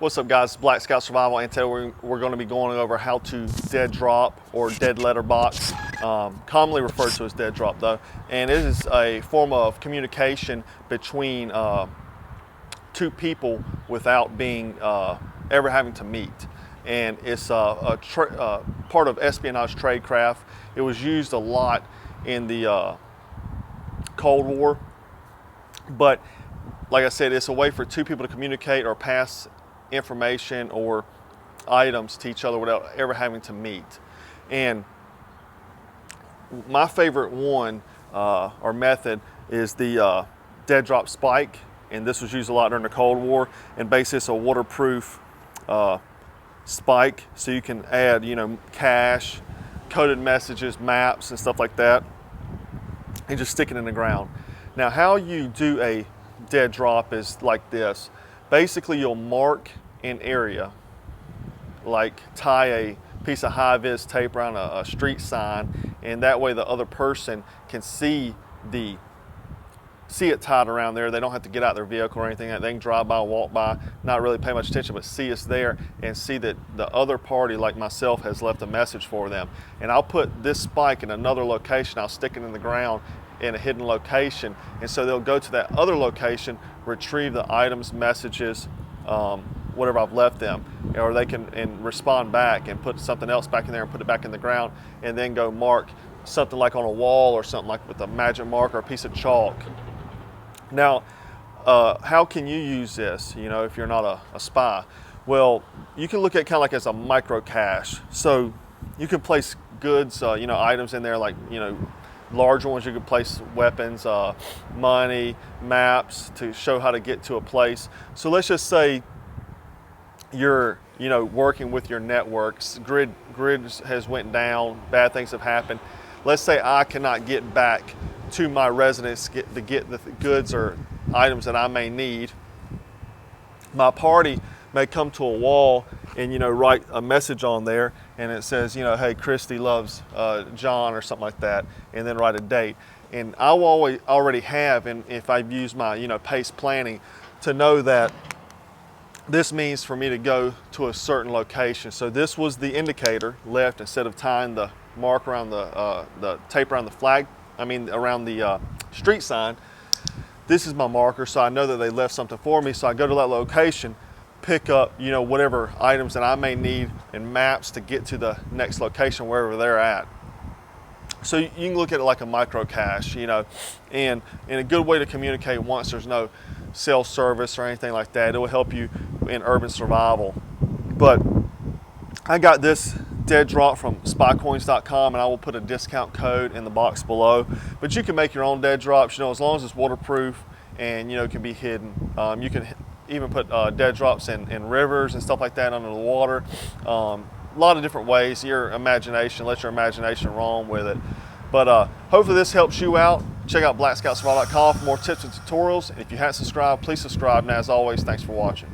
What's up guys, Black Scout Survival, and today we're going to be going over how to dead drop or dead letterbox, commonly referred to as dead drop though. And it is a form of communication between two people without being ever having to meet. And it's part of espionage tradecraft. It was used a lot in the Cold War, but like I said, it's a way for two people to communicate or pass information or items to each other without ever having to meet. And my favorite one or method is the dead drop spike, and this was used a lot during the Cold War. And basically it's a waterproof spike, so you can add, cache, coded messages, maps and stuff like that, and just stick it in the ground. Now how you do a dead drop is like this. Basically you'll mark an area, like tie a piece of high-vis tape around a street sign, and that way the other person can see it tied around there. They don't have to get out their vehicle or anything. They can drive by, walk by, not really pay much attention, but see us there and see that the other party, like myself, has left a message for them. And I'll put this spike in another location. I'll stick it in the ground in a hidden location, and so they'll go to that other location, retrieve the items, messages, whatever I've left them, or they can respond back and put something else back in there and put it back in the ground, and then go mark something like on a wall or something like with a magic marker or a piece of chalk. Now, how can you use this, if you're not a spy? Well, you can look at kind of like as a micro cache. So you can place goods, items in there, like, larger ones. You could place weapons, money, maps to show how to get to a place. So let's just say you're working with your networks, grid has went down, bad things have happened. Let's say I cannot get back to my residence to get the goods or items that I may need. My party may come to a wall and write a message on there, and it says, hey, Christy loves John or something like that, and then write a date. And I will already have, and if I've used my pace planning, to know that this means for me to go to a certain location. So this was the indicator left. Instead of tying the mark around the tape around the flag, around the street sign, this is my marker, so I know that they left something for me. So I go to that location, pick up whatever items that I may need, and maps to get to the next location wherever they're at. So you can look at it like a micro cache, and a good way to communicate once there's no cell service or anything like that. It will help you in urban survival. But I got this dead drop from spycoins.com, and I will put a discount code in the box below. But you can make your own dead drops, as long as it's waterproof and can be hidden. You can even put dead drops in rivers and stuff like that under the water. A lot of different ways. Let your imagination roam with it. But hopefully this helps you out. Check out blackscoutsurvival.com for more tips and tutorials. And if you haven't subscribed, please subscribe. And as always, thanks for watching.